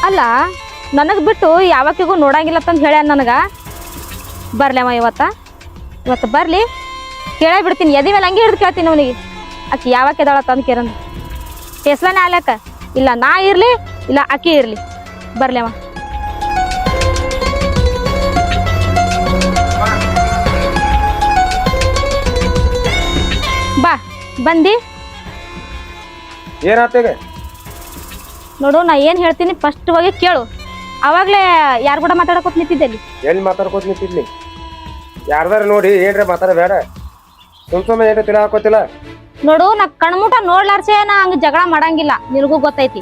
ಅಲ್ಲ ನನಗೆ ಬಿಟ್ಟು ಯಾವತ್ತಿಗೂ ನೋಡಂಗಿಲ್ಲ ಅಂತ ಹೇಳ್ಯಾನ ನನಗೆ. ಬರ್ಲವ ಇವತ್ತು ಬರಲಿ, ಕೇಳೇ ಬಿಡ್ತೀನಿ. ಎದಿ ಮೇಲೆ ಹಂಗೆ ಹಿಡ್ದು ಕೇಳ್ತೀನಿ ಅವನಿಗೆ, ಆಕಿ ಯಾವಾಗ ಎದಾಳ ತಂದು ಕೇರಂದು ಹೆಸ್ಲಾನೆ ಆಗ್ಲಕ್ಕ. ಇಲ್ಲ ನಾ ಇರಲಿ ಇಲ್ಲ ಆಕಿ ಇರಲಿ, ಬರ್ಲವ. ಬಾ ಬಂದಿ ಏನಾತೇಗ ನೋಡು. ನಾ ಏನು ಹೇಳ್ತೀನಿ ಫಸ್ಟ್ ಹೋಗಿ ಕೇಳು. ಅವಾಗಲೇ ಯಾರು ಕೂಡ ಮಾತಾಡಕೋತ ನಿಂತಿದ್ದೆ ಅಲ್ಲಿ. ಎಲ್ಲಿ ಮಾತಾಡ್ಕೋತ ನಿಂತಿದ್ನಿ? ಯಾರ್ದಾರ ನೋಡಿ ಏನ್ರ ಮಾತಾಡಬೇಡ. ಸುಮ್ಮನೆ ಏನ್ರ ತಿಳ ಹಾಕೋತಿಲ್ಲ. ನೋಡು, ನಾ ಕಣ್ಮುಟ ನೋಡ್ಲಾರ್ಸೆ ನಾ ಹಂಗ ಜಗಳ ಮಾಡಂಗಿಲ್ಲ, ನಿನಗೂ ಗೊತ್ತೈತಿ.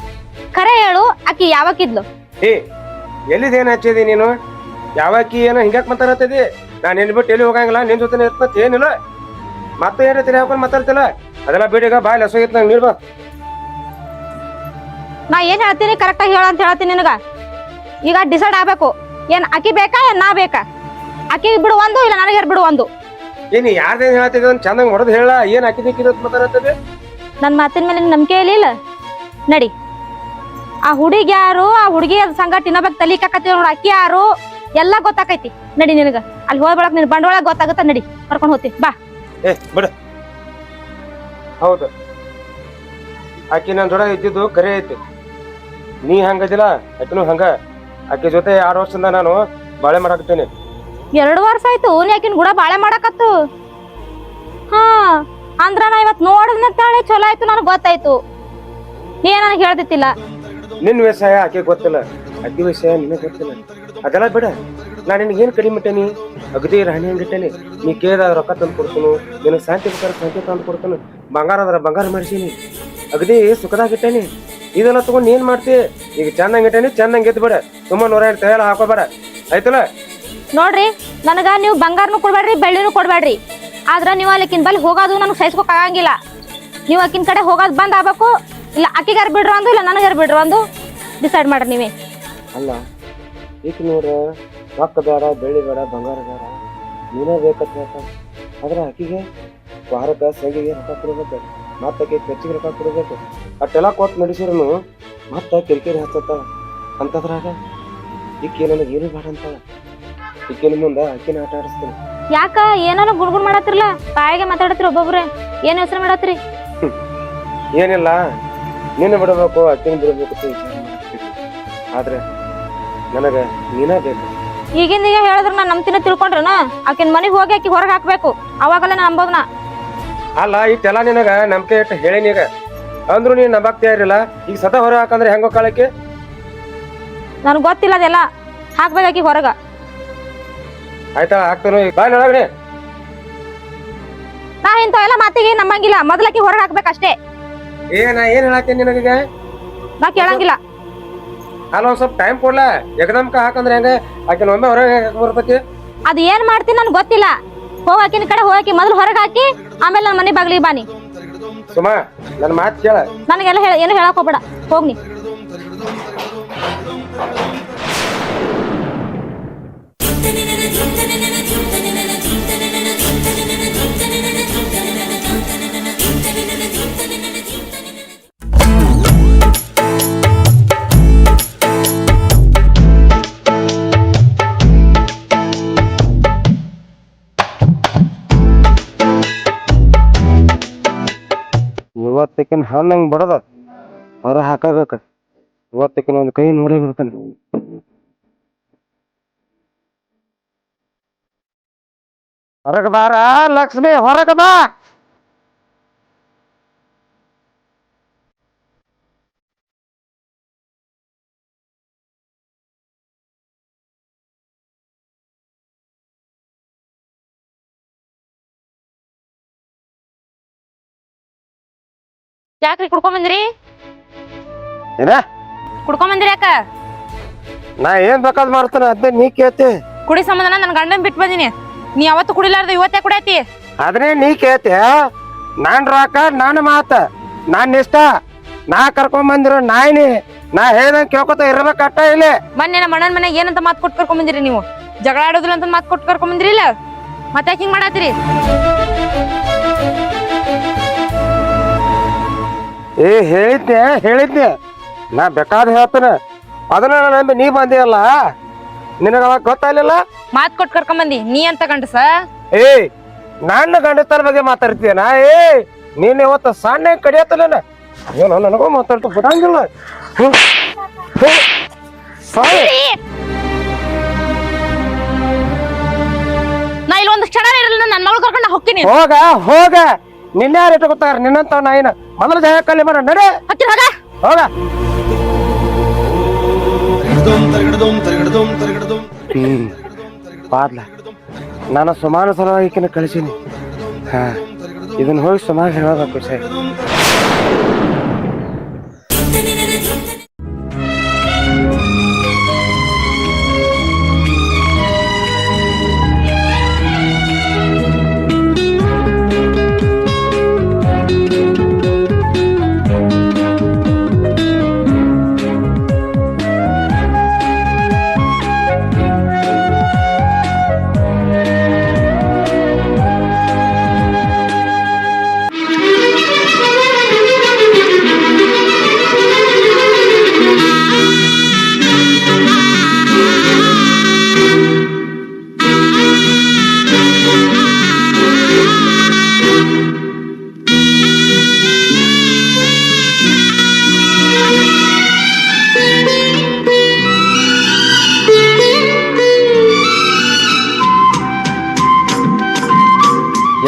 ಖರೆ ಹೇಳು, ಆಕಿ ಯಾವಕ್ಕಿದ್ಲು? ಎಲ್ಲಿದೇನು ಹಚ್ಚಿದಿ ನೀನು? ಯಾವಾಕಿ ಏನೋ ಹಿಂಗ್ಯಾಕ್ ಮಾತಾಡತ್ತಿದಿ? ನಾನು ನಿನ್ ಬಿಟ್ಟು ಎಲ್ಲಿ ಹೋಗಂಗಿಲ್ಲ, ನಿನ್ ಜೊತೆ ಇರ್ತತ್ ಏನಿಲ್ಲ. ಮತ್ತೆ ಏನ್ರ ತಿಳಿ ಹಾಕೊಂಡು ಮಾತಾಡ್ತಿಲ್ಲ. ಅದೆಲ್ಲ ಬಿಡಿಗ ಬಾಯ್ ಲಸೋಗಿತ್ ನಂಗೆ ನೀಡ್ಬಾ. ನಾ ಏನ್ ಹೇಳ್ತೀನಿ ಕರೆಕ್ಟಾಗಿ ಹೇಳ ಅಂತ ಹೇಳ್ತೀನಿ ನಿನಗ. ಈಗ ಡಿಸೈಡ್ ಆಗ್ಬೇಕು, ಏನ್ ಆಕಿ ಬೇಕಾ ಏನ್ ನಾ ಬೇಕಾ? ಆಕಿ ಬಿಡು ಒಂದು, ಇಲ್ಲ ನನಗೆ ಬಿಡು ಒಂದು. ಏನಿ ಯಾರ್ದೇನ್ ಹೇಳ್ತಿದ್ದ ಚಂದಂಗ್ ಹೊಡೆದ್ ಹೇಳ. ಏನ್ ಹಾಕಿದಿಕ್ಕಿದ್ ಮಾತಾಡತ್ತದ? ನನ್ನ ಮಾತಿನ ಮೇಲೆ ನಂಬಿಕೆ ಇಲ್ಲ. ನಡಿ, ಆ ಹುಡುಗಿ ಯಾರು, ಆ ಹುಡುಗಿ ಸಂಗಟ ಇನ್ನೊಬ್ಬ ತಲಿ ಕಾಕತಿ ನೋಡ, ಅಕ್ಕಿ ಯಾರು ಎಲ್ಲ ಗೊತ್ತಾಕೈತಿ. ನಡಿ, ನಿನಗ ಅಲ್ಲಿ ಹೋಗ್ಬೇಡಕ್ ನಿನ್ ಬಂಡವಾಳ ಗೊತ್ತಾಗತ್ತ. ನಡಿ, ಕರ್ಕೊಂಡು ಹೋಗ್ತಿ ಬಾ. ಬಿಡ. ಹೌದು, ಆಕಿ ನನ್ ಜೋಡ ಇದ್ದಿದ್ದು ಕರೆ ಐತಿ. ನೀ ಹಂಗದಿಲ್ಲ, ಆಕಿನೂ ಹಂಗ. ಆಕಿ ಜೊತೆ 2 ವರ್ಷದಿಂದ ನಾನು ಬಾಳೆ ಮಾಡಾಕತ್ತೇನೆ. 2 ವರ್ಷ ಆಯ್ತು ನೀ ಆಕಿನ ಕೂಡ ಬಾಳೆ ಮಾಡಕತ್ತು. ಹಾ ಅಂದ್ರ ನಾ ಇವತ್ ನೋಡಿದ್ನ ತಾಳೆ ಚಲೋ ಆಯ್ತು, ನನಗೆ ಗೊತ್ತಾಯ್ತು. ನೀ ನನಗೆ ಹೇಳ್ದಿತ್ತಿಲ್ಲ. ನಿನ್ ವಿಷಯ ಆಕೆ ಗೊತ್ತಿಲ್ಲ, ಆಕಿ ವಿಷಯ ನಿನಗೆ ಗೊತ್ತಿಲ್ಲ. ಅದೆಲ್ಲ ಬಿಡ. ನಾನು ನಿನಗೆ ಏನ್ ಕಡಿಮೆ ಇಟ್ಟೇನಿ? ಅಗದಿ ರಾಣಿ ಹಂಗಿಟ್ಟೇನಿ. ನೀ ಕೇಳಿದ ರೊಕ್ಕ ತಂದು ಕೊಡ್ತನು, ನಿನಗೆ ಶಾಂತಿ ಬೇಕಾದ್ರೆ ಶಾಂತಿ ತಂದು ಕೊಡ್ತಾನು, ಬಂಗಾರ ಅದ್ರ ಬಂಗಾರ ಮಾಡಿಸೀನಿ, ಅಗದಿ ಸುಖದಾಗಿಟ್ಟೇನಿ. ಇದೆಲ್ಲ ತಗೊಂಡು ಏನ್ ಮಾಡ್ತಿ? ಈಗ ಚಂದಂಗಿಟ್ಟೇನಿ, ಚಂದಂಗ ಎದ್ದು ಬಿಡ. ತುಂಬ 108 ತಯಾರ ಹಾಕೋಬೇಡ, ಆಯ್ತಲ್ಲ? ನೋಡ್ರಿ, ನನಗ ನೀವು ಬಂಗಾರನು ಕೊಡ್ಬೇಡ್ರಿ, ಬೆಳ್ಳಿನೂ ಕೊಡ್ಬೇಡ್ರಿ. ಆದ್ರ ನೀವು ಅಲ್ಲಿಕಿನ ಬಲ್ಲಿ ಹೋಗೋದು ನನಗೆ ಸಹಿಸ್ಕೋಕ್ ಆಗಂಗಿಲ್ಲ. ನೀವು ಆಕಿನ ಕಡೆ ಹೋಗೋದು ಬಂದ್ ಆಗ್ಬೇಕು. ಇಲ್ಲ ಆಕಿಗಾರ ಬಿಡ್ರು ಅಂದು, ಇಲ್ಲ ನನಗಾರ ಬಿಡ್ರು ಅಂದು ಡಿಸೈಡ್ ಮಾಡ್ರಿ ನೀವೇ. ಅಲ್ಲ ಈಗ ನೋಡ್ರ, ರೊಕ್ಕ ಬೇಡ, ಬೆಳ್ಳಿ ಬೇಡ, ಬಂಗಾರ ಬೇಡ, ನೀನೇ ಬೇಕತ್ತ. ಆದ್ರೆ ಆಕಿಗೆ ವಾರಕ್ಕೆ ಸಂಗಿಗೆ ರೊಕ್ಕ ಕೊಡ್ಬೇಕು, ಮತ್ತೆ ಆಕೆ ಖರ್ಚಿಗೆ ರೊಕ್ಕ ಕೊಡ್ಬೇಕು. ಅಟ್ಟೆಲ್ಲ ಕೊಟ್ಟು ನಡೆಸಿದ್ರು ಮತ್ತೆ ಕಿರಿಕಿರಿ ಹಚ್ಚತ್ತ. ಅಂತದ್ರಾಗ ಈಕೆ ನನಗೆ ಏನು ಬೇಡ ಅಂತ ಈಕಿನ ಮುಂದೆ ಆಕಿನ ಆಟ ಆಡಿಸ್ತೀನಿ. ಯಾಕ ಏನಾನು ಗುಣ್ಗುಣ್ ಮಾಡತ್ತಿರಲ್ಲ, ಬಾಯಿಗೆ ಮಾತಾಡತ್ರಿ ಒಬ್ಬೊಬ್ರೆ, ಏನ್ ಯೋಚನೆ ಮಾಡತ್ರಿ? ಏನಿಲ್ಲ, ನೀನು ಬಿಡಬೇಕು, ಆಕಿನ ಬಿಡಬೇಕು ಅಂತ ವಿಚಾರ ಮಾಡ್ತಿದ್ವಿ. ಆದ್ರೆ ನನಗೆ ನೀನೇ ಬೇಕು. ಈಗಿಂದ ಈಗ ಹೇಳಿದ್ರ ನಾ ನಂಬ್ತಿನ ತಿಳ್ಕೊಂಡ್ರನ? ಆಕಿನ ಮನೆಗೆ ಹೋಗಿ ಆಕಿ ಹೊರಗೆ ಹಾಕ್ಬೇಕು, ಅವಾಗಲ್ಲ ನಾ ನಂಬೋದ್ನ. ಅಲ್ಲ ಇಷ್ಟೆಲ್ಲ ನಿನಗ ನಂಬಿಕೆ ಇಟ್ಟು ಹೇಳೀನಿ. ಈಗ ಅಂದ್ರು ನೀನ್ ನಂಬಕ್ ತಯಾರಿಲ್ಲ. ಈಗ ಸದಾ ಹೊರ ಹಾಕಂದ್ರೆ ಹೆಂಗೋ ಕಾಲಕ್ಕೆ? ನನ್ಗೆ ಗೊತ್ತಿಲ್ಲ ಅದೆಲ್ಲ. ಹಾಕ್ಬೇಕಾಕಿ ಹೊರಗ. ಆಯ್ತಾ, ಹಾಕ್ತಾನು. ಬಾಯ್ ನೊಳಗಡೆ ನಾ ಇಂಥವೆಲ್ಲ ಮಾತಿಗೆ ನಂಬಂಗಿಲ್ಲ. ಮೊದಲಾಕಿ ಹೊರಗೆ ಹಾಕ್ಬೇಕಷ್ಟೇ. ನಾ ಏನ್ ಹೇಳತ್ತೇನೆ ನಿನಗೀಗ? ನಾ ಕೇಳಂಗಿಲ್ಲ. ಅಲ್ಲ ಒಂದ್ ಸ್ವಲ್ಪ ಟೈಮ್ ಕೊಡ್ಲ. ಎಕದಮ್ಕ ಹಾಕಂದ್ರೆ ಹೆಂಗ? ಆಕಿನ ಒಮ್ಮೆ ಹೊರಗೆ ಹಾಕಿ ಬರ್ತೈತಿ. ಅದ್ ಏನ್ ಮಾಡ್ತೀನಿ ನನ್ಗೆ ಗೊತ್ತಿಲ್ಲ. ಹೋಗಾಕಿನ ಕಡೆ ಹೋಗಾಕಿ ಮೊದಲು ಹೊರಗೆ ಹಾಕಿ, ಆಮೇಲೆ ನನ್ನ ಮನೆ ಬಾಗ್ಲಿಗೆ ಬಾನಿ. ಸುಮಾ, ನನ್ನ ಮಾತು ಕೇಳ. ನನಗೆಲ್ಲ ಏನು ಹೇಳಕ್ ಹೋಗ್ಬೇಡ, ಹೋಗ್ನಿ. ಇವತ್ತಿನ ಹಣ್ಣಂಗೆ ಬಡದ ಹೊರ ಹಾಕಬೇಕು. ಇವತ್ತಿನ ಒಂದು ಕೈ ನೋಡಿ ಬಿಡ್ತಾನೆ. ಹೊರಗೆ ಬಾರ ಲಕ್ಷ್ಮಿ, ಹೊರಗೆ ಬಾ. ಯಾಕ್ರಿ ಕುಡ್ಕೊಂಬಂದ್ರಿ? ಏನ ಕುಡ್ಕೊಂಬಂದ್ರಿ ಯಾಕ? ನಾ ಏನ್ ಬೇಕಾದ್ ಮಾಡ್ತಾನ ಅದೇ ನೀ ಕೇಳ್ತಿ. ಕುಡಿ ಸಂಬಂಧನ ನನ್ ಗಂಡನ್ ಬಿಟ್ಟು ಬಂದಿನಿ. ನೀ ಯಾವತ್ತು ಕುಡಿಲಾರ್ದ ಇವತ್ತೇ ಕುಡಿಯತಿ. ಅದನ್ನೇ ನೀ ಕೇಳ್ತಿ. ನಾನ್ ರೊಕ್ಕ, ನನ್ನ ಮಾತ, ನಾನ್ ಇಷ್ಟ, ನಾ ಕರ್ಕೊಂಡ್ ಬಂದಿರೋ ನಾಯಿನಿ. ನಾ ಹೇಳ್ದಂಗ್ ಕೇಳ್ಕೊತ ಇರ್ಬೇಕ ಅಟ್ಟ ಇಲ್ಲಿ. ಮೊನ್ನೆ ನಮ್ಮ ಅಣ್ಣನ ಮನೆಗೆ ಏನಂತ ಮಾತು ಕೊಟ್ಟು ಕರ್ಕೊಂಡ್ ಬಂದಿರಿ ನೀವು? ಜಗಳ ಆಡೋದಿಲ್ಲ ಅಂತ ಮಾತು ಕೊಟ್ಟು ಕರ್ಕೊಂಡ್ ಬಂದಿರಿ. ಇಲ್ಲ ಮತ್ತೆ ಯಾಕೆ ಹಿಂಗ್ ಮಾಡತ್ತೀರಿ? ಹೇಳಿದ್ನೆ ನಾ ಬೇಕಾದ ಹೇಳ್ತಾನ. ಅದನ್ನ ನಂಬಿ ನೀ ಬಂದಿಯಲ್ಲ, ನಿನಗ ಅವಾಗ ಗೊತ್ತಾಗ್ಲಿಲ್ಲ? ಮಾತ್ ಕೊಟ್ಟು ಕರ್ಕೊಂಬಂದಿ ನೀ ಅಂತ ಗಂಡಸ. ನನ್ನ ಗಂಡತನ ಬಗ್ಗೆ ಮಾತಾಡ್ತೀಯನ? ನೀನ್ ಇವತ್ತು ಸಣ್ಣ ಕಡಿಯತ್ತಲ್ಲ ಏನೋ ನನಗೂ ಮಾತಾಡ್ತಾ ಬಿಡಂಗಿಲ್ಲ. ನಾ ಇಲ್ಲಿ ಒಂದು ಕ್ಷಣ ಇರಲಿಲ್ಲ, ನನ್ನ ಮಗಳು ಕರ್ಕೊಂಡು ಹೋಗ್ತೀನಿ. ಹೋಗ ಹೋಗ, ನಿನ್ನೆ ಯಾರು ಇಟ್ಕೊತಾರ ನಿನ್ನಂತ ನಾಯಿನ? ಮೊದಲು ಜಾಗ ಕಲ್ಲಿ ಮಾಡ ನಡೆ ಹೋಗ. ಬಾದ್ಲ ನಾನು ಸುಮಾರು ಸಲವಾಗಿ ಕಳಿಸೀನಿ. ಹಾ, ಇದನ್ನ ಹೋಗಿ ಸುಮಾರು ಹೇಳೋದಕ್ಕೆ ಸರಿ.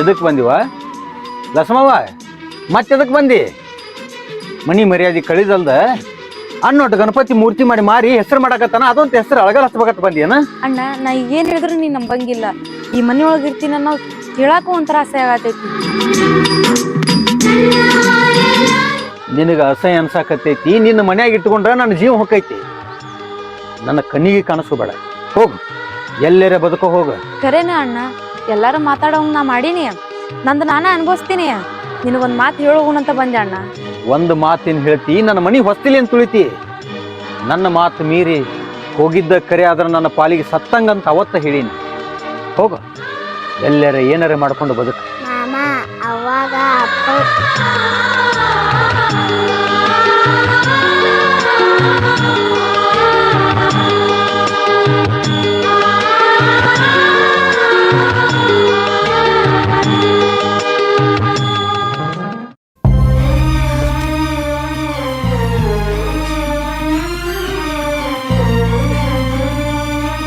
ಎದಕ್ಕೆ ಬಂದಿವ ಲಕ್ಷ್ಮವ್ವ? ಮತ್ತೆದಕ್ಕೆ ಬಂದಿ? ಮನಿ ಮರ್ಯಾದೆ ಕಳಿದಲ್ದ ಅನ್ನೊಟ್ಟು ಗಣಪತಿ ಮೂರ್ತಿ ಮಾಡಿ ಮಾರಿ ಹೆಸರು ಮಾಡಕತ್ತಾನ, ಅದೊಂದು ಹೆಸರು ಅಳಗಲ್ ಹಚ್ಬೇಕಂತ ಬಂದಿಯನ? ಅಣ್ಣ, ನಾ ಏನ್ ಹೇಳಿದ್ರು ನೀನ್ ನಂಬಂಗಿಲ್ಲ. ಈ ಮನಿ ಒಳಗ ಇರ್ತೀನಿ ಅನ್ನೋ ಕೇಳಾಕು ಒಂಥರ ಅಸಹ್ಯ ಆಗತೈತಿ. ನಿನಗ ಅಸಹ್ಯ ಅನ್ಸಾಕತ್ತೈತಿ. ನಿನ್ನ ಮನ್ಯಾಗ ಇಟ್ಕೊಂಡ್ರ ನನ್ನ ಜೀವ ಹೊಕ್ಕೈತಿ. ನನ್ನ ಕಣ್ಣಿಗೆ ಕಾಣಿಸ್ಕೋಬೇಡ, ಹೋಗು, ಎಲ್ಲೇರೆ ಬದುಕೋ ಹೋಗ. ಕರೇನ ಅಣ್ಣ, ಎಲ್ಲಾರು ಮಾತಾಡೋಂಗ್ ನಾ ಮಾಡೀನಿ, ನಂದು ನಾನೇ ಅನ್ಭವಿಸ್ತೀನಿ. ನಿನಗೊಂದ್ ಮಾತು ಹೇಳೋಗುಣಂತ ಬಂದೆ ಅಣ್ಣ. ಒಂದು ಮಾತಿನ ಹೇಳ್ತಿ, ನನ್ನ ಮನಿ ಹೊಸ್ತಿಲಿ ಅಂತ ತುಳಿತಿ. ನನ್ನ ಮಾತು ಮೀರಿ ಹೋಗಿದ್ದ ಕರೆ ಆದ್ರೆ ನನ್ನ ಪಾಲಿಗೆ ಸತ್ತಂಗಂತ ಅವತ್ತ ಹೇಳೀನಿ. ಹೋಗ, ಎಲ್ಲರ ಏನಾರ ಮಾಡ್ಕೊಂಡು ಬದುಕು. ಅವಾಗ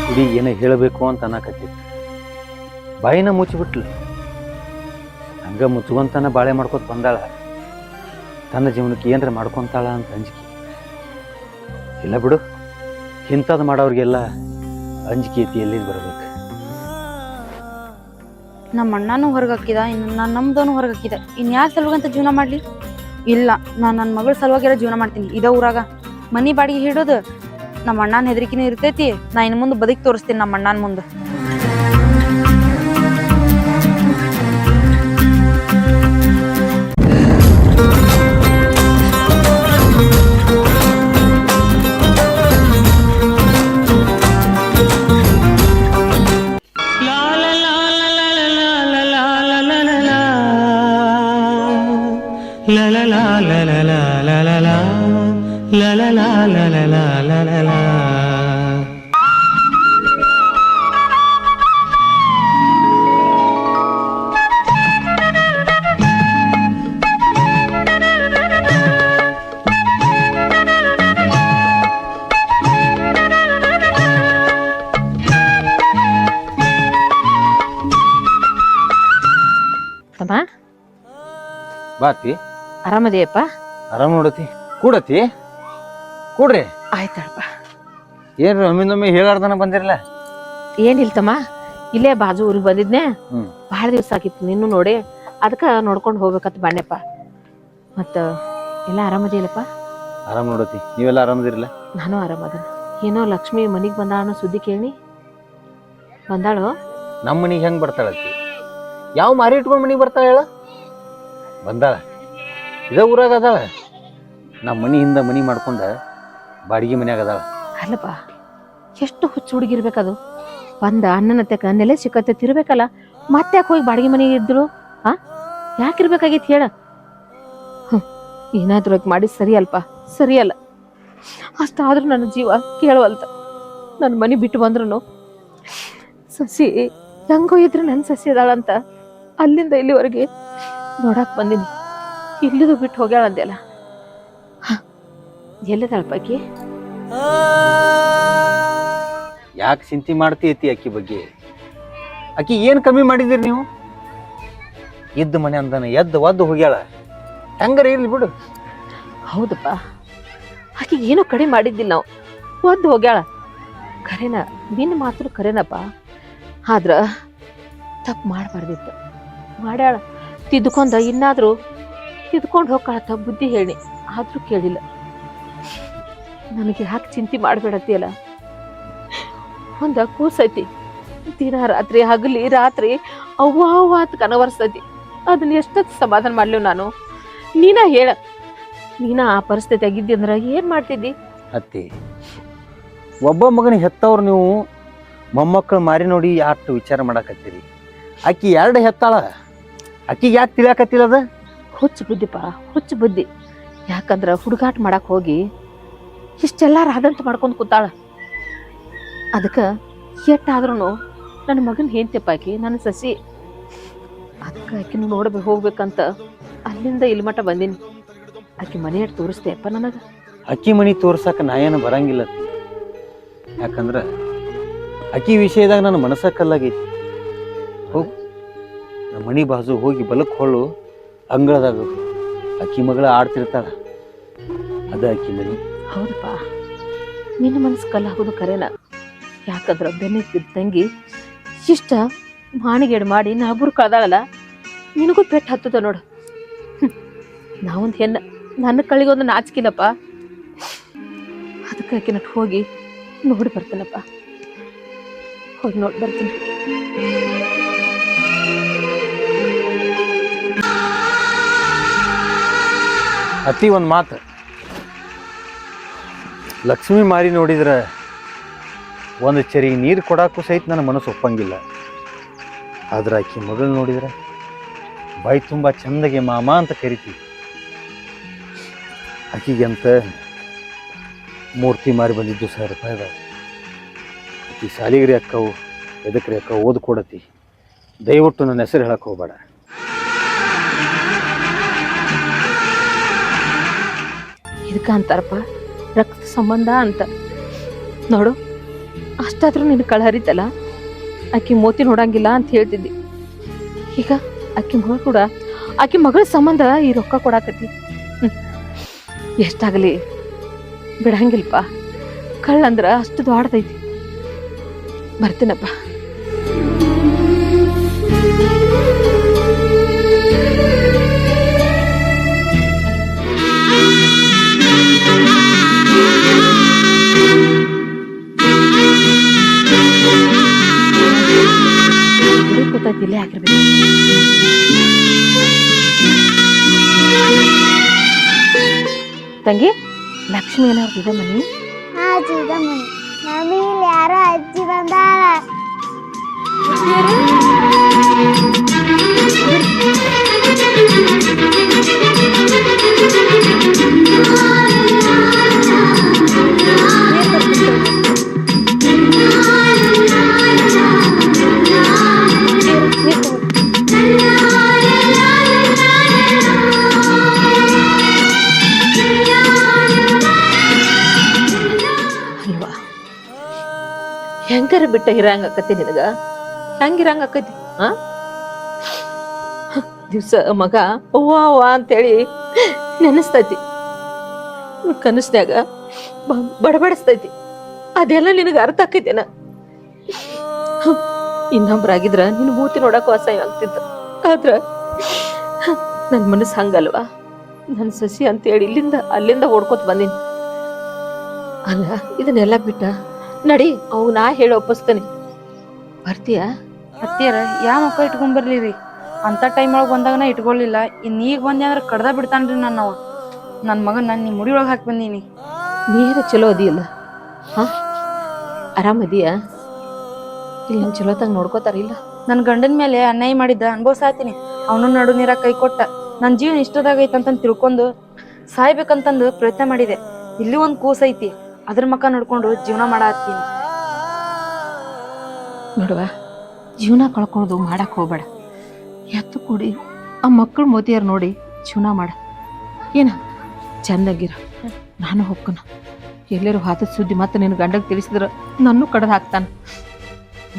ಹುಡುಗಿ ಏನೋ ಹೇಳಬೇಕು ಅಂತ ಅನ್ನಕತ್ತಿತ್ತು, ಬಾಯಿನ ಮುಚ್ಚಿಬಿಟ್ಲು. ಹಂಗ ಮುಚ್ಕೊಂತಾನ ಬಾಳೆ ಮಾಡ್ಕೊತ ಬಂದಾಳ. ತನ್ನ ಜೀವನಕ್ಕೆ ಏನಾರ ಮಾಡ್ಕೊಂತಾಳ ಅಂತ ಅಂಜಿಕೆ. ಇಲ್ಲ ಬಿಡು, ಇಂಥದ್ದು ಮಾಡೋರಿಗೆಲ್ಲ ಅಂಜಿಕೆ ಐತಿ, ಎಲ್ಲಿಗೆ ಬರ್ಬೇಕು. ನಮ್ಮ ಅಣ್ಣನೂ ಹೊರಗಾಕಿದ, ಇನ್ನು ನನ್ನ ನಮ್ದನು ಹೊರಗಾಕಿದ. ಇನ್ಯಾರ ಸಲುವಾಗಂತ ಜೀವನ ಮಾಡ್ಲಿ? ಇಲ್ಲ, ನಾನು ನನ್ನ ಮಗಳ ಸಲುವಾಗಿರೋ ಜೀವನ ಮಾಡ್ತೀನಿ. ಇದ ಊರಾಗ ಮನಿ ಬಾಡಿಗೆ ಹಿಡೋದು ನಮ್ಮ ಅಣ್ಣನ ಹೆದರಿಕಿನ ಇರ್ತೈತಿ. ನಾ ಇನ್ನು ಮುಂದೆ ಬದುಕಿ ತೋರಿಸ್ತೀನಿ ನಮ್ಮ ಅಣ್ಣನ ಮುಂದೆ. ತಮ್ಮ ಬಾತಿ, ಆರಾಮದೇಯಪ್ಪ? ಆರಾಮ್ ನೋಡತಿ. ಕೂಡತಿ, ಕೂಡ್ರಿ. ಆಯ್ತಪ್ಪ. ಏನ್ರಿ ಒಮ್ಮಿಂದೊಮ್ಮೆ ಹೇಳಾರ್ದನ ಬಂದಿರಲ್ಲ? ಏನಿಲ್ಲ ತಮ್ಮ, ಇಲ್ಲೇ ಬಾಜು ಊರಿಗೆ ಬಂದಿದ್ನೆ. ಹ್ಮ್. ಬಹಳ ದಿವಸ ಆಗಿತ್ತು ನಿನ್ನೂ ನೋಡಿ, ಅದಕ್ಕೆ ನೋಡ್ಕೊಂಡು ಹೋಗ್ಬೇಕಂತ ಬಣ್ಣಪ್ಪ. ಮತ್ತ ಎಲ್ಲ ಆರಾಮದಿಲ್ಲಪ್ಪ? ಆರಾಮ್ ನೋಡತಿ, ನೀವೆಲ್ಲ ಆರಾಮದಿರಲ್ಲ? ನಾನು ಆರಾಮದ. ಏನೋ ಲಕ್ಷ್ಮಿ ಮನಿಗೆ ಬಂದಾಳ ಅನ್ನೋ ಸುದ್ದಿ ಕೇಳಿ ಬಂದಾಳು. ನಮ್ಮ ಮನಿಗೆ ಹೆಂಗ್ ಬರ್ತಾಳತಿ? ಯಾವ ಮಾರಿ ಇಟ್ಕೊಂಡು ಮನಿಗೆ ಬರ್ತಾಳ ಹೇಳ? ಬಂದಾಳ, ಇದ ಊರಾಗ ಅದಾಳ. ನಮ್ಮ ಮನಿ ಹಿಂದ ಮನಿ ಮಾಡ್ಕೊಂಡ ಬಾಡಿಗೆ ಮನ್ಯಾಗ ಅದಾಳ. ಅಲ್ಲಪ್ಪ, ಎಷ್ಟು ಹುಚ್ಚು ಹುಡುಗಿರ್ಬೇಕದು. ಬಂದ ಅಣ್ಣನತ್ತೆಕ ನೆಲೆ ಸಿಕ್ಕತ್ತೆ ತಿರ್ಬೇಕಲ್ಲ, ಮತ್ತೆ ಯಾಕೆ ಹೋಗಿ ಬಾಡಿಗೆ ಮನೆಗೆ ಇದ್ರು? ಯಾಕಿರ್ಬೇಕಾಗಿತ್ತು ಹೇಳ? ಏನಾದ್ರೂ ಮಾಡಿ ಸರಿ ಅಲ್ಪ, ಸರಿಯಲ್ಲ. ಅಷ್ಟಾದ್ರೂ ನನ್ನ ಜೀವ ಕೇಳವಲ್ತ. ನನ್ನ ಮನೆ ಬಿಟ್ಟು ಬಂದ್ರು ಸಸಿ ಹೆಂಗೋ ಇದ್ರೆ ನನ್ನ ಸಸಿ ಅದಾಳಂತ ಅಲ್ಲಿಂದ ಇಲ್ಲಿವರೆಗೆ ನೋಡಕ್ ಬಂದೀನಿ. ಇಲ್ಲಿದು ಬಿಟ್ಟು ಹೋಗ್ಯಾಳ ಅಂದೆಲ್ಲ, ಎಲ್ಲಿದಾಳ ಪೈಕಿ? ಯಾಕೆ ಚಿಂತೆ ಮಾಡ್ತೀಯತಿ ಅಕ್ಕಿ ಬಗ್ಗೆ? ಅಕ್ಕಿ ಏನು ಕಮ್ಮಿ ಮಾಡಿದಿರಿ ನೀವು? ಇದ್ದ ಮನೆ ಅಂದನ ಎದ್ದು ಒದ್ದು ಹೋಗ್ಯಾಳ, ಹೆಂಗಾರ ಇರ್ಲಿ ಬಿಡು. ಹೌದಪ್ಪ, ಆಕೆಗೆ ಏನೋ ಕಡಿಮೆ ಮಾಡಿದ್ದಿಲ್ಲ ನಾವು, ಒದ್ದು ಹೋಗ್ಯಾಳ. ಖರೇನ, ನಿನ್ನ ಮಾತ್ರ ಖರೇನಪ್ಪ. ಆದ್ರ ತಪ್ಪು ಮಾಡಬಾರ್ದಿತ್ತು, ಮಾಡ್ಯಾಳ. ತಿದ್ದುಕೊಂಡ ಇನ್ನಾದ್ರೂ ತಿದ್ಕೊಂಡು ಹೋಗ್ಕಾಳತ್ತ ಬುದ್ಧಿ ಹೇಳಿ, ಆದ್ರೂ ಕೇಳಿಲ್ಲ. ನನಗೆ ಯಾಕೆ ಚಿಂತೆ ಮಾಡಬೇಡತ್ತಿಯಲ್ಲ, ಒಂದ ಕೂಸೈತಿ, ದಿನ ರಾತ್ರಿ ಹಗಲಿ ರಾತ್ರಿ ಅವ್ವ ಅವ್ವ ಅಂತ ಕನವರ್ಸ್ತೈತಿ. ಅದನ್ನ ಎಷ್ಟೊತ್ತು ಸಮಾಧಾನ ಮಾಡ್ಲಿವ್ ನಾನು? ನೀನ ಹೇಳ, ನೀನ ಆ ಪರಿಸ್ಥಿತಿ ಆಗಿದ್ದಿ ಅಂದ್ರ ಏನ್ ಮಾಡ್ತಿದ್ದಿ? ಅತ್ತಿ, ಒಬ್ಬ ಮಗನ ಹೆತ್ತವ್ರು ನೀವು ಮೊಮ್ಮಕ್ಕಳು ಮಾರಿ ನೋಡಿ ಯಾಕೆ ವಿಚಾರ ಮಾಡಾಕತ್ತೀರಿ? ಆಕಿ 2 ಹೆತ್ತಾಳ, ಆಕಿಗೆ ಯಾಕೆ ತಿಳಿಯಾಕತ್ತಿಲ್ಲ? ಅದ ಹುಚ್ಚು ಬುದ್ಧಿಪ್ಪ, ಹುಚ್ಚು ಬುದ್ಧಿ. ಯಾಕಂದ್ರ ಹುಡುಗಾಟ ಮಾಡಕ್ ಹೋಗಿ ಇಷ್ಟೆಲ್ಲ ರಾದಂತ ಮಾಡ್ಕೊಂಡ್ ಕೂತಾಳ. ಅದಕ್ಕ ಎಟ್ಟಾದ್ರೂ ನನ್ನ ಮಗನ್ ಹೆಂಡ್ತಿಪ್ಪ ಆಕಿ, ನನ್ನ ಸಸಿ. ಅದಕ್ಕ ಆಕಿನ ನೋಡ್ಬೇಕು ಹೋಗ್ಬೇಕಂತ ಅಲ್ಲಿಂದ ಇಲ್ಲಿ ಮಟ್ಟ ಬಂದೀನಿ. ಆಕಿ ಮನೆ ಇಟ್ಟು ತೋರಿಸ್ತೇಪ್ಪ ನನಗ? ಅಕ್ಕಿ ಮನಿ ತೋರ್ಸಾಕ ನಾ ಏನು ಬರಂಗಿಲ್ಲ. ಯಾಕಂದ್ರ ಅಕ್ಕಿ ವಿಷಯದಾಗ ನನ್ನ ಮನಸ್ಸ ಕಲ್ಲಾಗೈತಿ. ಹೋಗ್ ನಮ್ಮ ಮನಿ ಬಾಜು ಹೋಗಿ ಬಲಕ್ ಹೊಳ್ಳು, ಅಂಗಳದಾಗ ಅಕ್ಕಿ ಮಗಳ ಆಡ್ತಿರ್ತಾಳ, ಅದ ಅಕ್ಕಿ ಮನಿ. ಹೌದಪ್ಪ, ನಿನ್ನ ಮನಸ್ಸು ಕಲ್ಲಾಗೋದು ಕರೆನ. ಯಾಕಂದ್ರ ಬೆನ್ನಿದ್ದ ತಂಗಿ ಇಷ್ಟ ಮಾಣಿಗೇಡು ಮಾಡಿ ನಾಬೂರು ಕಳ್ದಾಳಲ್ಲ, ನಿನಗೂ ಪೆಟ್ಟು ಹತ್ತದ ನೋಡು. ನಾವೊಂದು ಹೆಣ್ಣ, ನನ್ನ ಕಳಿಗೊಂದು ನಾಚಿಕಿಲ್ಲಪ್ಪ. ಅದಕ್ಕೆ ಆಕಿನ ಹೋಗಿ ನೋಡಿ ಬರ್ತೀನಪ್ಪ, ಹೋಗಿ ನೋಡಿ ಬರ್ತೀನಿ. ಅತಿ ಒಂದು ಮಾತು, ಲಕ್ಷ್ಮಿ ಮಾರಿ ನೋಡಿದ್ರ ಒಂದು ಚೆರಿಗೆ ನೀರು ಕೊಡಾಕು ಸಹಿತ ನನ್ನ ಮನಸ್ಸು ಒಪ್ಪಂಗಿಲ್ಲ. ಆದ್ರೆ ಆಕಿ ಮಗಳು ನೋಡಿದ್ರೆ ಬಾಯಿ ತುಂಬ ಚಂದಗೆ ಮಾಮ ಅಂತ ಕರಿತೀವಿ. ಆಕಿಗೆ ಅಂತ ಮೂರ್ತಿ ಮಾರಿ ಬಂದಿದ್ದು ₹1,000. ಆಕಿ ಶಾಲಿಗ್ರಿ ಅಕ್ಕವು ಎದಕ್ರಿ ಅಕ್ಕ ಓದ್ ಕೊಡತಿ, ದಯವಿಟ್ಟು ನನ್ನ ಹೆಸರು ಹೇಳಕ್ ಹೋಗ್ಬೇಡ. ಇದಕ್ಕ ಅಂತಾರಪ್ಪ ರಕ್ತ ಸಂಬಂಧ ಅಂತ. ನೋಡು, ಅಷ್ಟಾದ್ರೂ ನಿನ್ನ ಕಳ ಹರಿತಲ್ಲ, ಆಕಿ ಮೋತಿ ನೋಡಂಗಿಲ್ಲ ಅಂತ ಹೇಳ್ತಿದ್ದಿ. ಈಗ ಆಕಿ ಮಗಳು ಕೂಡ ಆಕಿ ಮಗಳ ಸಂಬಂಧ ಈ ರೊಕ್ಕ ಕೊಡಾಕತಿ. ಎಷ್ಟಾಗಲಿ ಬಿಡಂಗಿಲ್ಪ. ಕಳ್ಳಂದ್ರ ಅಷ್ಟು ದೊಡ್ಡದೈತಿ. ಬರ್ತೀನಪ್ಪ. ಗೊತ್ತಾಯ್ತಿಲ್ಲೇ ಆಗಿರ್ಬೇಕು. ತಂಗಿ, ಲಕ್ಷ್ಮಿ ಏನಾದ್ರು ಇದೆ ಮನಿ? ಅಜ್ಜಿ ಇದೆ ಮನಿ. ಮಮ್ಮಿ ಇಲ್ಲಿ ಯಾರೋ ಅಜ್ಜಿ ಬಂದಾಳ. ಅಲ್ವಾ, ಹೆಂಗಾರ ಬಿಟ್ಟ ಹಿರಂಗ ಆಕತಿ ನಿನಗ? ಹೆಂಗಿರಂಗ ಆಕತಿ? ದಿವ್ಸ ಮಗ ಅವ್ವ ಅವ್ವ ಅಂತೇಳಿ ನೆನಸ್ತೈತಿ, ಕನಸ್ನ್ಯಾಗ ಬಡಬಡಿಸ್ತೈತಿ. ಅದೆಲ್ಲ ನಿನಗ ಅರ್ಥ ಆಕೈತೇನ? ಇನ್ನೊಬ್ರಾಗಿದ್ರ ನಿನ್ ಮೂತಿ ನೋಡಕ್ ಅಸಹ್ಯ ಆಗ್ತಿತ್ತು. ಆದ್ರ ನನ್ ಮನಸ್ಸು ಹಂಗಲ್ವಾ? ನನ್ ಸಸಿ ಅಂತೇಳಿ ಇಲ್ಲಿಂದ ಅಲ್ಲಿಂದ ಓಡ್ಕೋತ ಬಂದೀನಿ. ಅಲ್ಲ, ಇದನ್ನೆಲ್ಲ ಬಿಟ್ಟ ನಡಿ, ಅವ್ ನಾ ಹೇಳಿ ಒಪ್ಪಿಸ್ತೇನೆ. ಬರ್ತೀಯ? ಅತ್ತಿಯರ ಯಾವ ಮಕ್ಕ ಇಟ್ಕೊಂಡ್ ರೀ? ಅಂತ ಟೈಮ್ ಒಳಗೆ ಬಂದಾಗನ ಇಟ್ಕೊಳ್ಳಿಲ್ಲ. ಇನ್ ಈಗ ಬಂದೆ ಅಂದ್ರೆ ಕಡ್ದ ಬಿಡ್ತಾನ್ರಿ ನನ್ನವ. ನನ್ನ ಮಗನ್ ನಾನು ನಿಮ್ಮ ಮುಡಿ ಒಳಗೆ ಹಾಕಿ ಬಂದೀನಿ. ನೀರ ಚಲೋ ಅದಿಯಲ್ಲ? ಆರಾಮದಿಯಾ? ಇಲ್ಲಿ ಚಲೋತಾಗ ನೋಡ್ಕೋತಾರಿಲ್ಲ? ನನ್ನ ಗಂಡನ ಮೇಲೆ ಅನ್ಯಾಯ ಮಾಡಿದ್ದ ಅನ್ಭವ್ಸಾತೀನಿ. ಅವನು ನಡು ನೀರಾಗ ಕೈ ಕೊಟ್ಟ. ನನ್ನ ಜೀವನ ಇಷ್ಟದಾಗೈತಂತ ತಿಳ್ಕೊಂಡು ಸಾಯ್ಬೇಕಂತಂದು ಪ್ರಯತ್ನ ಮಾಡಿದೆ. ಇಲ್ಲಿ ಒಂದ್ ಕೂಸ್ ಐತಿ, ಅದ್ರ ಮಕ್ಕ ನೋಡ್ಕೊಂಡು ಜೀವನ ಮಾಡತ್ತೀನಿ. ನೋಡುವ, ಜೀವನ ಕಳ್ಕೊಳ್ಳೋದು ಮಾಡಕ್ ಹೋಗ್ಬೇಡ. ಎತ್ತು ಕೂಡಿ ಆ ಮಕ್ಕಳು ಮೋತಿಯಾರು ನೋಡಿ ಜೀವನ ಮಾಡ. ಏನ ಚಂದಾಗಿರ. ನಾನು ಹೋಗ್ಕನ. ಎಲ್ಲರೂ ಹಾತದ ಸುದ್ದಿ ಮತ್ತೆ ನಿನ್ನ ಗಂಡಗೆ ತಿಳಿಸಿದ್ರ ನನ್ನೂ ಕಡ್ದು ಹಾಕ್ತಾನ.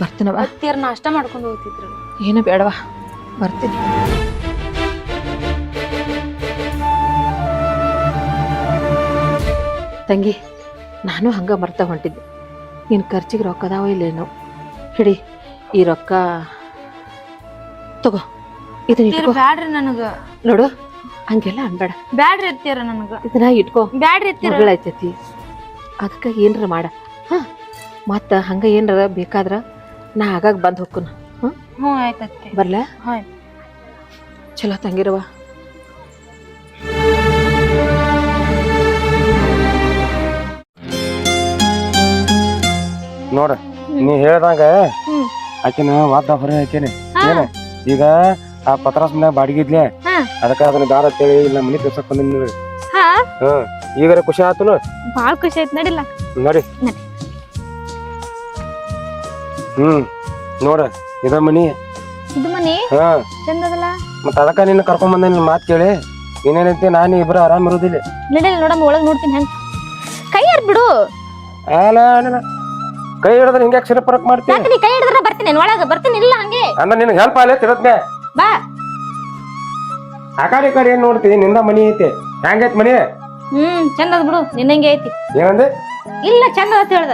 ಬರ್ತೀನವ. ಅತ್ತಿಯರ್ ನಾಷ್ಟ ಮಾಡ್ಕೊಂಡು ಹೋಗ್ತಿದ್ರು. ಏನು ಬೇಡವಾ, ಬರ್ತೀನಿ. ತಂಗಿ, ನಾನು ಹಂಗ ಮರ್ತ ಹೊಂಟಿದ್ದೆ. ನಿನ್ನ ಖರ್ಚಿಗೆ ರೊಕ್ಕ ಅದಾವ ಇಲ್ಲೇನೋ. ಹಿಡಿ ಈ ರೊಕ್ಕ ತಗೋ, ಇದನ್ನ ಇಟ್ಕೋ. ಬ್ಯಾಡ್ರಿ ನನಗ. ನೋಡು, ಹಂಗೆಲ್ಲ ಅನ್ಬೇಡ. ಬ್ಯಾಡ್ರಿ ಅತ್ತಿಯರ ನನಗ. ಇದನ್ನ ಇಟ್ಕೋ. ಬ್ಯಾಡ್ರಿ ಅತ್ತಿಯರ. ಮಗಳಾಯ್ತೈತಿ, ಅದಕ್ಕೆ ಏನ್ರ ಮಾಡ. ಹಾ, ಮತ್ತ ಹಂಗ ಏನ್ರ ಬೇಕಾದ್ರ ನಾ ಆಗಾಗ ಬಂದ್ ಹೋಗ್ಕನ. ಹ್ಞೂ ಆಯ್ತತ್ತೆ. ಬರ್ಲ? ಹಾ. ಚಲೋ ತಂಗಿರವ. ನೋಡ, ನೀ ಹೇಳ್ದಂಗ ಆಕಿನ ವಾದ ಹೊರ ಹಾಕೇನಿ. ಏನ ಈಗ ಆ ಪತ್ರಾಸ್ ಮನ್ಯಾಗ ಬಾಡಿಗೆ ಇದ್ಲೆ, ಅದಕ್ಕ ಅದನ್ನ ದಾರ ಅಂತೇಳಿ ಇಲ್ಲ ಮನಿ ತೋರ್ಸಕ್ ಬಂದಿನಿ. ಈಗಾರ ಖುಷಿ ಆತನು? ಬಾಳ ಖುಷಿ ಆಯ್ತು. ನಡಿಲ್ಲ ನೋಡಿ. ನೋಡ, ಇದ ಮನಿ. ಇದು ಮನಿ ಹಾ, ಚಂದ ಅದಲ್ಲ. ಮತ್ತ ಅದಕ್ಕ ನಿನ್ನ ಕರ್ಕೊಂಡ್ ಬಂದ ನಿನ್ ಮಾತ್ ಕೇಳಿ ಏನೇನೈತಿ. ನಾನು ಇಬ್ರು ಆರಾಮ್ ಇರೋದಿಲ್ಲ. ನಡಿಲ್ಲ, ನೋಡಮ್ಮ ಒಳಗ್ ನೋಡ್ತೀನಿ. ಹೆಂಗ್ ಕೈ ಯಾರು ಬಿಡು. ಕೈ ಹಿಡಿದ್ರೆ ಹಿಂಗ ಸಿರ ಪರಕ್ ಮಾಡ್ತೀನಿ. ನೀ ಕೈ ಹಿಡಿದ್ರೆ ಬರ್ತೀನಿ, ಒಳಗ ಬರ್ತೀನಿ. ಇಲ್ಲ ಹಂಗೆ ಅಂದ್ರ ನಿನ್ಗೆ ಹೆಲ್ಪ್ ಆಲೇ ತಿರತ್ನೆ. ಬಾ. ಆ ಕಡೆ ಏನ್ ನೋಡ್ತಿ? ನಿಂದ ಮನಿ ಐತಿ. ಹೆಂಗೈತಿ ಮನಿ? ಚಂದ ಅದ ಬಿಡು. ನಿನ್ನಂಗೆ ಐತಿ. ಏನಂದೆ? ಇಲ್ಲ, ಚಂದ ಅದ ಹೇಳ್ದ.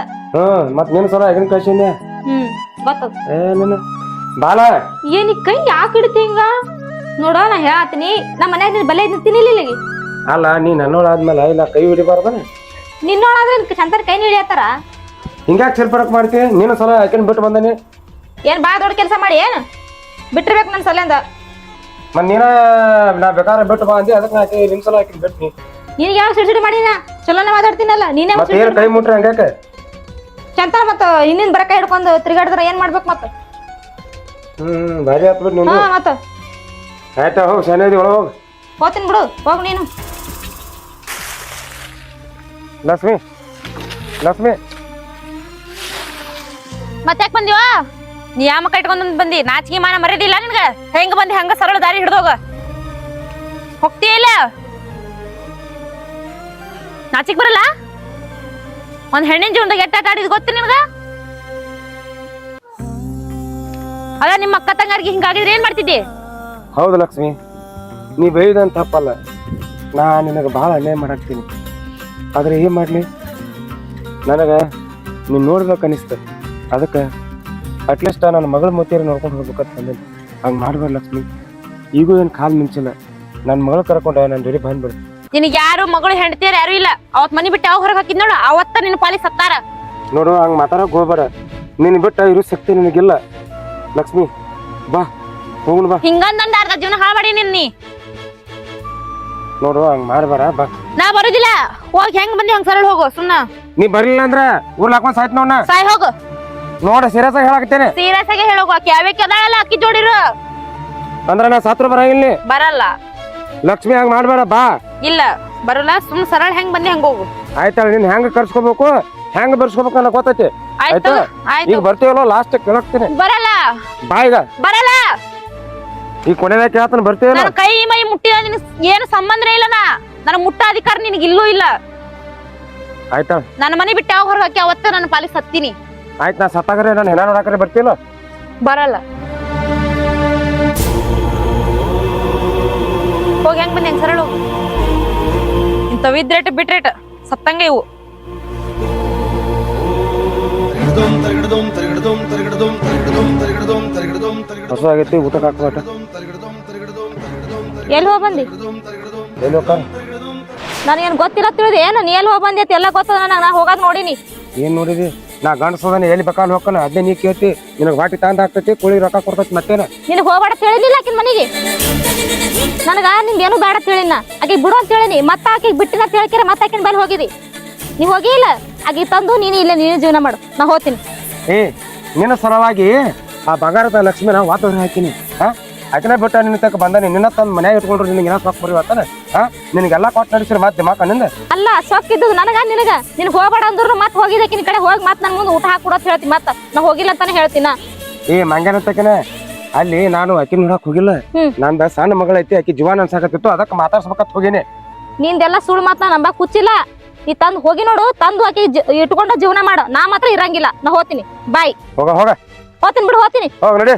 ಮತ್ ನಿನ್ ಸಲ ಹೆಗನ್ ಕಳ್ಸಿನ್ಯ. ಗೊತ್ತದ. ನೀನು ಬಾಲ ಏನಿ ಕೈ ಯಾಕೆ ಹಿಡಿತಿ ಹಿಂಗ? ನೋಡ, ನಾ ಹೇಳತ್ತೀನಿ, ನಮ್ಮ ಮನ್ಯಾಗ ನೀನ್ ಬಲೆ ನಿಂತೀನಿ. ಇಲ್ಲಿಗೆ ಅಲ್ಲ, ನೀ ನನ್ನೋಳಾದ್ಮೇಲೆ ಇಲ್ಲ ಕೈ ಹಿಡಿಬಾರ್ದನ. ನಿನ್ನೋಳಾದ್ರೆ ಚಂತರ ಕೈ ಹಿಡಿಯತ್ತಾರ. ಹಿಂಗ್ಯಾಕ್ ಸಿರ್ ಪರಕ್ ಮಾಡ್ತಿ? ನೀನು ಸಲ ಯಾಕೆ ಬಿಟ್ಟು ಬಂದನಿ? ಏನ್ ಬಾಳ ದೊಡ್ಡ ಕೆಲಸ ಮಾಡಿ ಏನ್ ಬಿಟ್ಟಿರ್ಬೇಕು ನನ್ ಸಲಿಂದ. ಮತ್ ನೀನ ನಾ ಬೇಕಾದ್ರೆ ಬಿಟ್ಟು ಬಾ ಅಂದಿ, ಅದಕ್ಕೆ ಹಾಕಿ ನಿನ್ ಸಲ ಹಾಕಿ ಬಿಟ್ಟು. ನಿನಗೆ ಯಾವ ಸಿಡಿ ಮಾಡಿನ? ಚಲೋನ ಮಾತಾಡ್ತೀನಲ್ಲ. ನೀನೇ ಮತ್ತೆ ಏನ್ ಕೈ ಮುಟ್ರಿ ಹಂಗ್ಯಾಕ? ಚಂತ ಮತ್ತ ಇನ್ನಿಂದ ಬರಕ ಹಿಡ್ಕೊಂಡು ತಿರ್ಗಾಡಿದ್ರ ಏನ್ ಮಾಡ್ಬೇಕು ಮತ್ತ? ಭಾರಿ ಆತ್ ಬಿಟ್ಟು ನೀನು. ಮತ್ತ ಆಯ್ತಾ, ಹೋಗ್ ಸಣ್ಣದಿ ಒಳಗ ಹೋಗ್. ಹೋಗ್ತೀನಿ ಬಿಡು, ಹೋಗ್ ನೀನು. ಲಕ್ಷ್ಮಿ, ಲಕ್ಷ್ಮಿ, ಮತ್ತೆ ಯಾಕೆ ಬಂದಿವ? ನೀ ಯಾವ ಮಕ್ಕ ಇಟ್ಕೊಂಡ್ ಬಂದಿ? ನಾಚಿಗೆ ಮಾನ ಮರ್ಯಾದಿಲ್ಲ ನಿನ್ಗ? ಹೆಂಗ ಬಂದಿ? ಹಂಗ ಸರಳ ದಾರಿ ಹಿಡ್ದೋಗ ಹೋಗ್ತೀಯಲ್ಲ? ನಾಚಿಕ್ ಬರಲ್ಲ? ಒಂದ್ ಹೆಣ್ಣಿನ ಜೀವನದಾಗ ಎಟ್ಟ ಆಡಿದ್ ಗೊತ್ತ ನಿನ್ಗ? ಅದ ನಿಮ್ಮ ಅಕ್ಕ ತಂಗಾರಿಗೆ ಹಿಂಗಾಗಿದ್ರೆ ಏನ್ ಮಾಡ್ತಿದ್ದಿ? ಹೌದು ಲಕ್ಷ್ಮಿ, ನೀ ಬೆಳೆದಂತ ತಪ್ಪಲ್ಲ. ನಾ ನಿನಗೆ ಭಾಳ ಅನ್ಯಾಯ ಮಾಡಾಕ್ತೀನಿ. ಆದ್ರೆ ಏನ್ ಮಾಡ್ಲಿ, ನನಗ ನೀನ್ ನೋಡ್ಬೇಕು ಅನಿಸ್ತ. ಅದಕ್ಕೆ ಅಟ್ಲೀಸ್ಟ್ ನನ್ನ ಮಗಳ ಮುತ್ತೇರಿ ನೋಡ್ಕೊಂಡು ಹೋಗ್ಬೇಕಂತ ಬಂದೇನಿ. ಹಂಗೆ ಮಾಡ್ಬೇಡ ಲಕ್ಷ್ಮಿ. ಈಗೂ ಏನು ಕಾಲ್ ಮಿಂಚಿಲ್ಲ. ನನ್ನ ಮಗಳು ಕರ್ಕೊಂಡ ನಾನು ರೆಡಿ ಬಂದ್ಬಿಡು. ನಿನಗೆ ಯಾರು ಮಗಳು ಹೆಂಡತಿಯರು ಯಾರು ಇಲ್ಲ. ಅವತ್ ಮನಿ ಬಿಟ್ಟು ಯಾವ ಹೊರಗೆ ಹಾಕಿದ್ ನೋಡು, ಅವತ್ತ ನಿನ್ನ ಪಾಲಿ ಸತ್ತಾರ. ನೋಡು, ಹಂಗೆ ಮಾತಾಡಕ್ ಹೋಗ್ಬೇಡ. ನಿನ್ ಬಿಟ್ಟ ಇರೋ ಶಕ್ತಿ ನಿನಗಿಲ್ಲ ಲಕ್ಷ್ಮಿ. ಬಾ ಹೋಗೋಣ ಬಾ. ಹಿಂಗಂದ ಅರ್ಧ ಜೀವನ ಹಾಳು ಮಾಡಿ ನಿನ್ನಿ. ನೋಡು, ಹಂಗ್ ಮಾಡ್ಬೇಡ. ಬಾ. ನಾ ಬರುದಿಲ್ಲ. ಹೋಗಿ ಹೆಂಗ್ ಬಂದಿ ಹಂಗ ಸರಳ ಹೋಗು. ಸುಮ್ನ ನೀ ಬರ್ಲಿಲ್ಲ ಅಂದ್ರ ಊರ್ಲ ಹಾಕೊಂಡ್ ಸಾಯ್ತ ನೋಡ್ನ. ಸಾಯ್ ಹೋಗು. ನೋಡ, ಸೀರಿಯಸ್ ಆಗಿ ಹೇಳಾಕತ್ತೇನೆ. ಸೀರಿಯಸ್ ಆಗಿ ಹೇಳೋಗು. ಆಕಿ ಯಾವ್ಯಾಕೆ ಅದಾಳಲ್ಲ ಅಕ್ಕಿ ಜೋಡಿರು. ಅಂದ್ರ ನಾ ಸಾತ್ರ ಬರಂಗಿಲ್ಲ. ಬರಲ್ಲ ಲಕ್ಷ್ಮಿ, ಹಂಗ್ ಮಾಡ್ಬೇಡ. ಬಾ. ಇಲ್ಲ, ಬರಲ್ಲ. ಸುಮ್ ಸರಳ ಹೆಂಗ್ ಬಂದಿ ಹಂಗ ಹೋಗು. ಆಯ್ತಾಳ, ನೀನ್ ಹೆಂಗ್ ಕರ್ಸ್ಕೋಬೇಕು, ಹೆಂಗ್ ಬರ್ಸ್ಕೋಬೇಕು ಅನ್ನೋ ಗೊತ್ತೈತಿ. ಆಯ್ತು ಈಗ ಬರ್ತೀವಲ್ಲ, ಲಾಸ್ಟ್ ಕೇಳಾಕ್ತೀನಿ. ಬರಲ್ಲ. ಬಾ. ಈಗ ಬರಲ್ಲ. ಈಗ ಕೊನೆದಾಗ ಕೇಳ್ತಾನ, ಬರ್ತೀವಲ್ಲ. ನನ್ನ ಕೈ ಮೈ ಮುಟ್ಟಿದ ನಿನಗ್ ಏನು ಸಂಬಂಧ ಇಲ್ಲ. ನನ್ನ ಮುಟ್ಟ ಅಧಿಕಾರ ನಿನಗೆ ಇಲ್ಲೂ ಇಲ್ಲ. ಆಯ್ತಾಳ, ನನ್ನ ಮನೆ ಬಿಟ್ಟು ಯಾವ ಹೊರಗೆ ಹಾಕಿ ಅವತ್ತ ನನ್ನ ಪಾಲಿ ಸತ್ತೀನಿ. ಆಯ್ತು, ನಾ ಸತ್ತಾಗ್ರೆ ನಾನು ಹೆಣ ನೋಡಾಕ್ರೆ ಬರ್ತೀವಲ್ಲ. ಬರಲ್ಲ. ಹೋಗಿ ಹೆಂಗ್ ಬಂದಿ ಹಂಗ ಸರಳ ಹೋಗು. ಇಂಥವಿದ್ರೇಟ್ ಬಿಟ್ರೇಟ್ ಸತ್ತಂಗೆ ಇವು. ಹಸು ಆಗೈತಿ, ಊಟಕ್ಕೆ ಹಾಕೋಟ. ಎಲ್ಲಿ ಹೋಗ್ ಬಂದಿ? ಎಲ್ಲಿ ಹೋಗ್ತಾರ? ನನಗೇನು ಗೊತ್ತಿಲ್ಲ ತಿಳಿದಿ ಏನು? ನೀ ಎಲ್ಲಿ ಹೋಗ್ ಬಂದಿ? ಎಲ್ಲ ಗೊತ್ತದ ನನಗೆ. ನಾ ಹೋಗೋದ್ ನೋಡಿನಿ. ಏನ್ ನೋಡಿದಿ? ನಾ ಗಂಡಸೋದನ್ನ ಎಲ್ಲಿ ಬೇಕಾಲ್ ಹೋಗ್ತಾನ, ಅದೇ ನೀ ಕೇಳ್ತಿ. ನಿನಗೆ ಬಾಟಿ ತಾಂದ ಆಗ್ತೈತಿ, ಕೋಳಿ ರೊಕ್ಕ ಕೊಡ್ತೈತಿ. ಮತ್ತೇನ ನಿನಗೆ ಹೋಗ್ಬೇಡ ತಿಳಿದಿಲ್ಲ ಆಕಿನ ಮನೆಗೆ. ನನಗ ನಿಮ್ದೇನು ಬೇಡ ತಿಳಿನ. ಆಕಿಗೆ ಬಿಡು ಅಂತ ಹೇಳಿನಿ. ಮತ್ತ ಆಕಿಗೆ ಬಿಟ್ಟಿನ ತಿಳ್ಕಿರ ಮತ್ತೆ ಆಕಿನ ಬಲ್ಲಿ ಹೋಗಿದಿ. ನೀ ಹೋಗಿ ಇಲ್ಲ. ಆಕಿ ತಂದು ನೀನು ಇಲ್ಲ, ನೀನು ಜೀವನ ಮಾಡು. ನಾ ಹೋಗ್ತೀನಿ. ನಿನ್ನ ಸಲುವಾಗಿ ಆ ಬಂಗಾರದ ಲಕ್ಷ್ಮಿನ ವಾತಾವರಣ ಹಾಕಿನಿ. ಆಕಿನ ಬಿಟ್ಟ ನಿನ್ನ ತಕ್ಕ ಬಂದ ನಿನ್ನ ತಂದು ಮನ್ಯಾಗ ಇಟ್ಕೊಂಡ್ರು ನಿನಗೆ ಏನೋ ಸೊಕ್ಕ ಬರೀವತ್ತಾನ ನಿನಗೆಲ್ಲ ಕೊಟ್ಟು ನಡೆಸಿರಿ ಮತ್ತೆ ದಿಮಾಕ ನಿಂದ ಅಲ್ಲ ಸೊಕ್ಕಿದ್ದು ನನಗ ನಿನಗ ನಿನ್ ಹೋಗ್ಬೇಡ ಅಂದ್ರು ಮತ್ತೆ ಹೋಗಿದ್ದಕಿನ ಕಡೆ ಹೋಗಿ ಮತ್ತೆ ನನ್ ಮುಂದೆ ಊಟ ಹಾಕೊಡೋತ್ ಹೇಳ್ತಿ ಮತ್ತ ನಾ ಹೋಗಿಲ್ಲ ಅಂತಾನೆ ಹೇಳ್ತೀನ. ಏ ಮಂಗ್ಯಾನತ್ತಕನ ಅಲ್ಲಿ ನಾನು ಆಕಿ ನೋಡಕ್ ಹೋಗಿಲ್ಲ. ನಂದ ಸಣ್ಣ ಮಗಳೈತಿ ಆಕಿ ಜೀವನ ಅನ್ಸಾಕತ್ತಿತ್ತು ಅದಕ್ಕೆ ಮಾತಾಡ್ಸ್ಬೇಕತ್ ಹೋಗಿನಿ. ನಿಂದೆಲ್ಲ ಸುಳ್ಳು ಮಾತ್ ನಾ ನಂಬಕ್ ಹುಚ್ಚಿಲ್ಲ. ನೀ ತಂದ್ ಹೋಗಿ ನೋಡು, ತಂದು ಆಕಿ ಇಟ್ಕೊಂಡ ಜೀವನ ಮಾಡು. ನಾ ಮಾತ್ರ ಇರಂಗಿಲ್ಲ. ನಾ ಹೋಗ್ತೀನಿ. ಬಾಯ್. ಹೋಗ ಹೋಗ್ತೀನಿ ಬಿಡು, ಹೋಗ್ತೀನಿ. ಹೋಗ ನಡಿ.